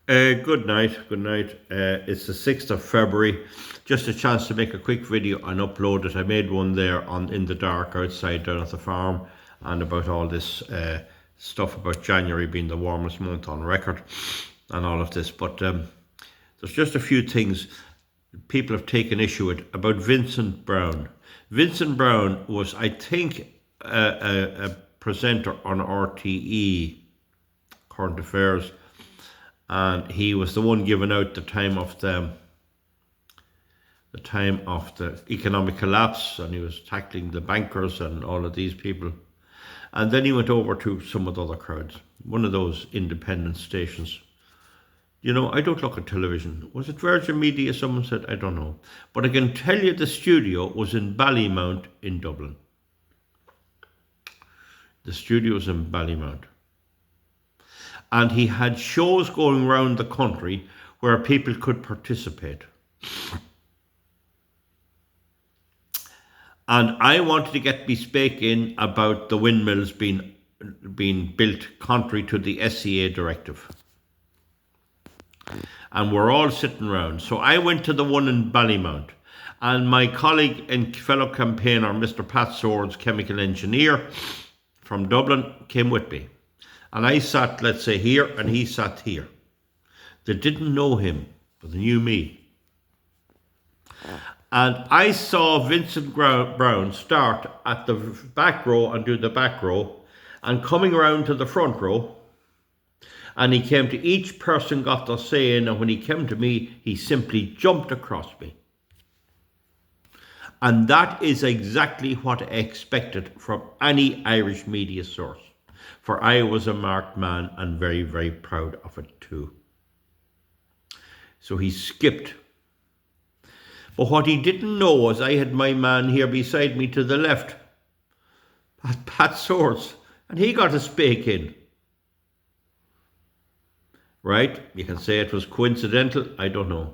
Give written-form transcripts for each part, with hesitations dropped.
Good night, good night. It's the 6th of February. Just a chance to make a quick video and upload it. I made one there on in the dark outside down at the farm and about all this stuff about January being the warmest month on record and all of this. But there's just a few things people have taken issue with about Vincent Browne. Vincent Browne was, I think, a presenter on RTE, Current Affairs, and he was the one giving out the time of the economic collapse, and he was tackling the bankers and all of these people. And then he went over to some of the other crowds, one of those independent stations. You know, I don't look at television. Was it Virgin Media? Someone said, I don't know. But I can tell you the studio was in Ballymount in Dublin. The studio was in Ballymount. And he had shows going around the country where people could participate. And I wanted to get me speak in about the windmills being built contrary to the SCA directive. And we're all sitting around. So I went to the one in Ballymount, and my colleague and fellow campaigner, Mr. Pat Swords, chemical engineer from Dublin, came with me. And I sat, let's say, here, and he sat here. They didn't know him, but they knew me. And I saw Vincent Browne start at the back row and do the back row, and coming around to the front row. And he came to each person, got their say in, and when he came to me, he simply jumped across me. And that is exactly what I expected from any Irish media source. For I was a marked man and very, very proud of it too. So he skipped. But what he didn't know was I had my man here beside me to the left, Pat Swords, and he got a spake in. Right? You can say it was coincidental, I don't know.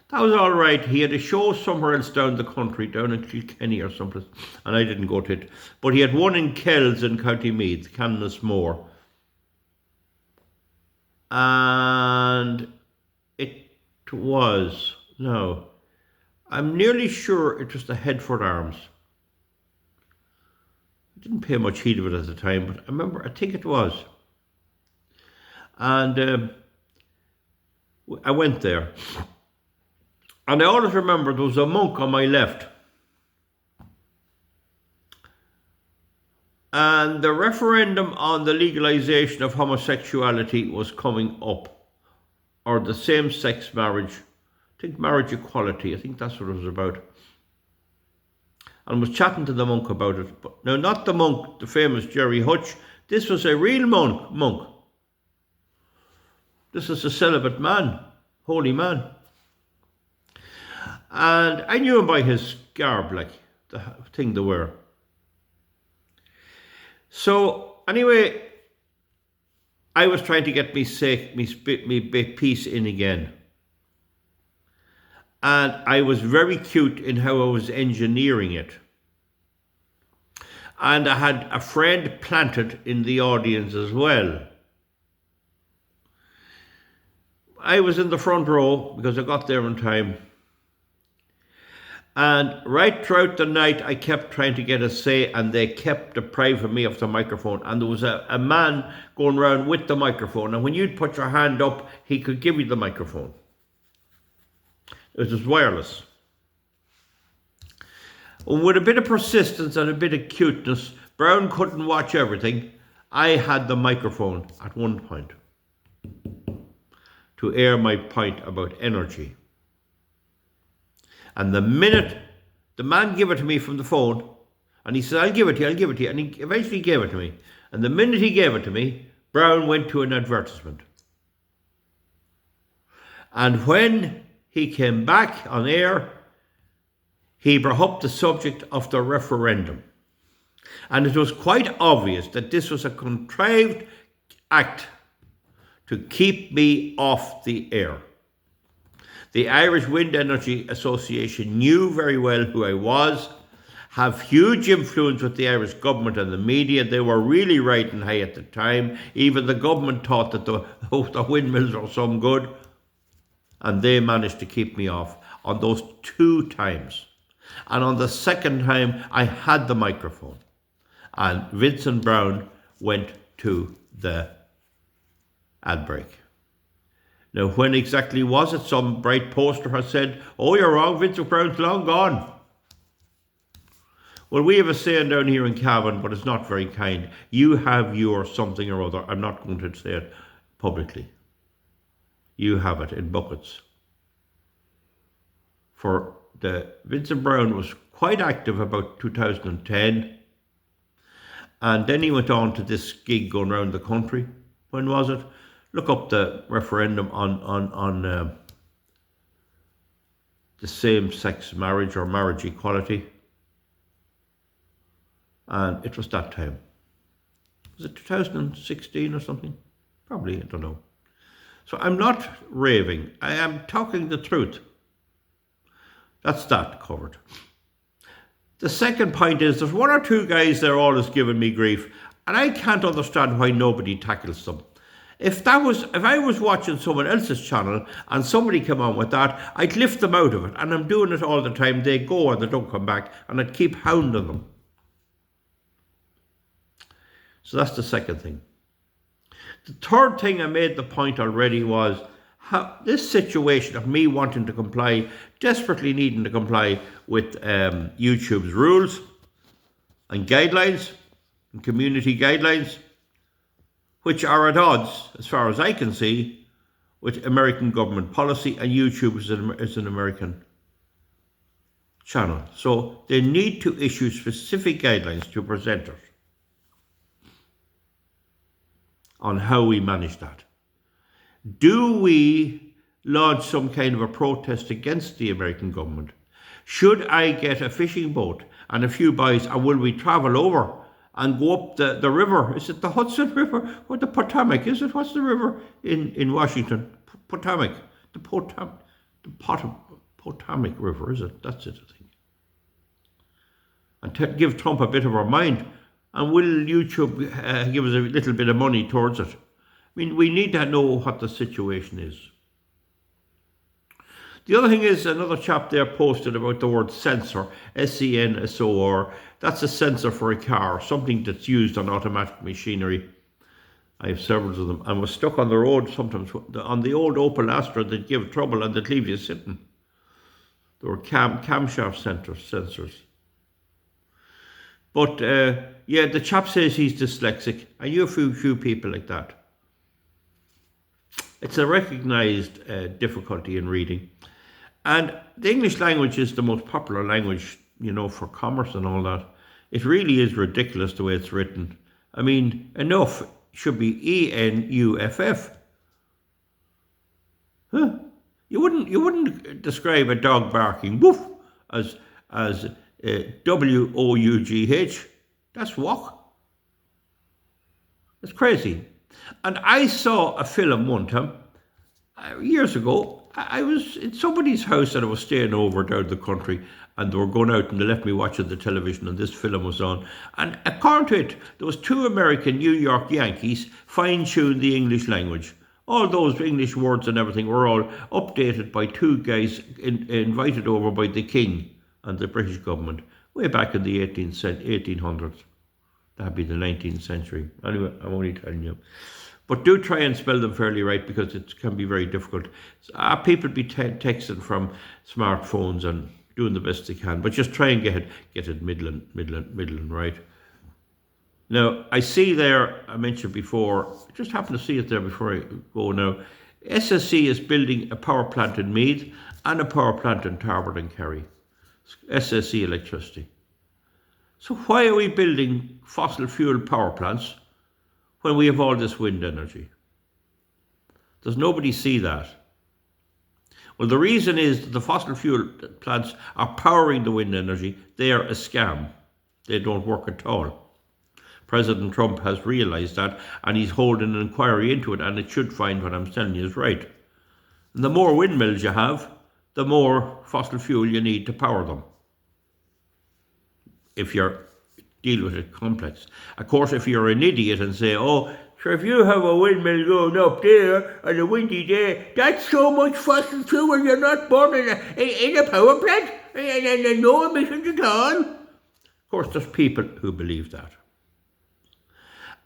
That was all right. He had a show somewhere else down the country, down in Kilkenny or someplace, and I didn't go to it. But he had one in Kells in County Meath, Cannesmore. And it was, no, I'm nearly sure it was the Headford Arms. I didn't pay much heed of it at the time, but I think it was. And I went there. And I always remember there was a monk on my left. And the referendum on the legalization of homosexuality was coming up, or the same-sex marriage. I think marriage equality, I think that's what it was about. And I was chatting to the monk about it. But now, not the monk, the famous Jerry Hutch. This was a real monk. This is a celibate man, holy man. And I knew him by his garb, like the thing they wear. So anyway, I was trying to get me piece in again. And I was very cute in how I was engineering it. And I had a friend planted in the audience as well. I was in the front row because I got there in time. And right throughout the night, I kept trying to get a say, and they kept depriving me of the microphone. And there was a man going around with the microphone. And when you'd put your hand up, he could give you the microphone. It was wireless. And with a bit of persistence and a bit of cuteness, Browne couldn't watch everything. I had the microphone at one point to air my point about energy. And the minute the man gave it to me from the phone, and he said, I'll give it to you, and he eventually gave it to me. And the minute he gave it to me, Browne went to an advertisement. And when he came back on air, he brought up the subject of the referendum. And it was quite obvious that this was a contrived act to keep me off the air. The Irish Wind Energy Association knew very well who I was, have huge influence with the Irish government and the media. They were really riding high at the time. Even the government thought that the windmills were some good. And they managed to keep me off on those 2 times. And on the second time, I had the microphone. And Vincent Browne went to the ad break. Now, when exactly was it? Some bright poster has said, "Oh, you're wrong, Vincent Browne's long gone." Well, we have a saying down here in Cavan, but it's not very kind. You have your something or other. I'm not going to say it publicly. You have it in buckets. For the Vincent Browne was quite active about 2010, and then he went on to this gig going around the country. When was it? Look up the referendum on the same-sex marriage or marriage equality, and it was that time. Was it 2016 or something? Probably, I don't know. So I'm not raving. I am talking the truth. That's that covered. The second point is there's 1 or 2 guys that are always giving me grief, and I can't understand why nobody tackles them. If I was watching someone else's channel and somebody came on with that, I'd lift them out of it, and I'm doing it all the time. They go and they don't come back, and I'd keep hounding them. So that's the second thing. The third thing I made the point already was how this situation of me wanting to comply, desperately needing to comply with YouTube's rules and guidelines and community guidelines, which are at odds, as far as I can see, with American government policy, and YouTube is an American channel. So they need to issue specific guidelines to presenters on how we manage that. Do we launch some kind of a protest against the American government? Should I get a fishing boat and a few boys, and will we travel over and go up the river? Is it the Hudson River or the Potomac? Is it? What's the river in Washington? Potomac. The Potomac River, is it? That's it, I think. And give Trump a bit of our mind. And will YouTube give us a little bit of money towards it? I mean, we need to know what the situation is. The other thing is, another chap there posted about the word sensor, S-E-N-S-O-R. That's a sensor for a car, something that's used on automatic machinery. I have several of them. I was stuck on the road sometimes. On the old Opel Astra, they'd give trouble and they'd leave you sitting. There were camshaft sensors. But yeah, the chap says he's dyslexic. I knew a few people like that. It's a recognised difficulty in reading. And the English language is the most popular language, you know, for commerce and all that. It really is ridiculous the way it's written. I mean, enough should be E-N-U-F-F. Huh? You wouldn't describe a dog barking woof as W-O-U-G-H. That's walk. It's crazy. And I saw a film one time, years ago. I was in somebody's house that I was staying over down the country, and they were going out and they left me watching the television, and this film was on. And according to it, there was 2 American New York Yankees fine-tuned the English language. All those English words and everything were all updated by 2 guys invited over by the King and the British government way back in the 1800s. That'd be the 19th century. Anyway, I'm only telling you. But do try and spell them fairly right, because it can be very difficult. People be texting from smartphones and doing the best they can, but just try and get it middling right. Now, I see there, I mentioned before, I just happened to see it there before I go now. SSE is building a power plant in Meath and a power plant in Tarbert and Kerry. SSE electricity. So why are we building fossil fuel power plants when we have all this wind energy? Does nobody see that? Well, the reason is that the fossil fuel plants are powering the wind energy. They are a scam. They don't work at all. President Trump has realised that, and he's holding an inquiry into it, and it should find what I'm telling you is right. And the more windmills you have, the more fossil fuel you need to power them. if you're dealing with it complex. Of course, if you're an idiot and say, oh, sure, if you have a windmill going up there on a windy day, that's so much fossil fuel you're not burning in a power plant and no emissions at all. Of course, there's people who believe that.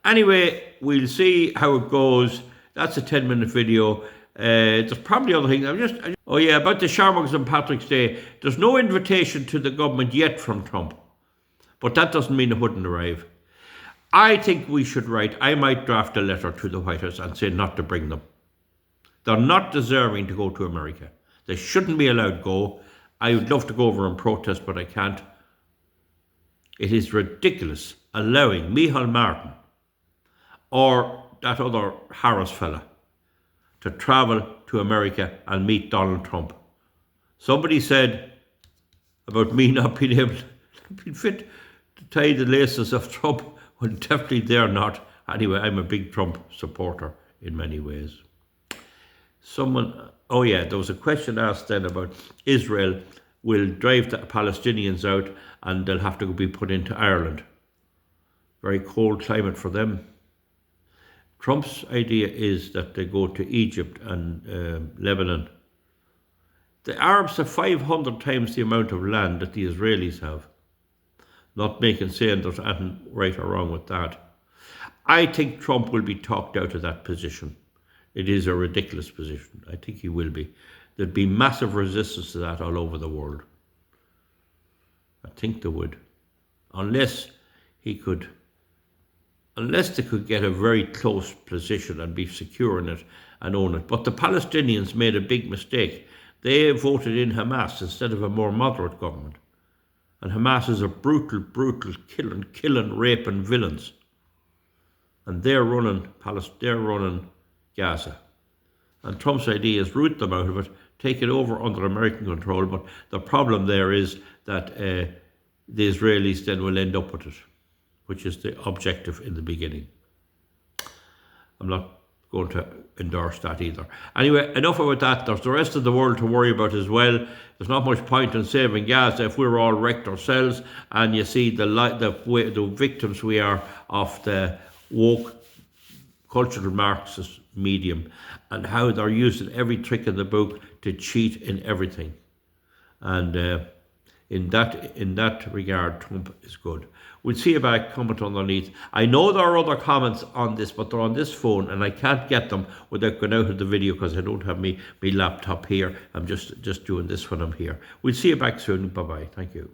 Anyway, we'll see how it goes. That's a 10-minute video. There's probably other things. Oh yeah, about the Shamrocks and Patrick's Day. There's no invitation to the government yet from Trump, but that doesn't mean it wouldn't arrive. I think we should I might draft a letter to the White House and say not to bring them. They're not deserving to go to America. They shouldn't be allowed to go. I would love to go over and protest, but I can't. It is ridiculous allowing Micheál Martin or that other Harris fella to travel to America and meet Donald Trump. Somebody said about me not being able to be fit to tie the laces of Trump. Well, definitely they're not. Anyway, I'm a big Trump supporter in many ways. Oh yeah, there was a question asked then about Israel will drive the Palestinians out and they'll have to be put into Ireland. Very cold climate for them. Trump's idea is that they go to Egypt and Lebanon. The Arabs have 500 times the amount of land that the Israelis have. Not saying there's anything right or wrong with that. I think Trump will be talked out of that position. It is a ridiculous position. I think he will be. There'd be massive resistance to that all over the world. I think there would. Unless they could get a very close position and be secure in it and own it. But the Palestinians made a big mistake. They voted in Hamas instead of a more moderate government. And Hamas is a brutal killing, raping villains. And they're running Gaza. And Trump's idea is root them out of it, take it over under American control. But the problem there is that the Israelis then will end up with it, which is the objective in the beginning. I'm not going to endorse that either. Anyway, enough about that. There's the rest of the world to worry about as well. There's not much point in saving Gaza if we're all wrecked ourselves, and you see the victims we are of the woke cultural Marxist medium and how they're using every trick in the book to cheat in everything. And in that regard, Trump is good. We'll see about a comment underneath. I know there are other comments on this, but they're on this phone and I can't get them without going out of the video because I don't have my laptop here. I'm just doing this when I'm here. We'll see you back soon. Bye-bye. Thank you.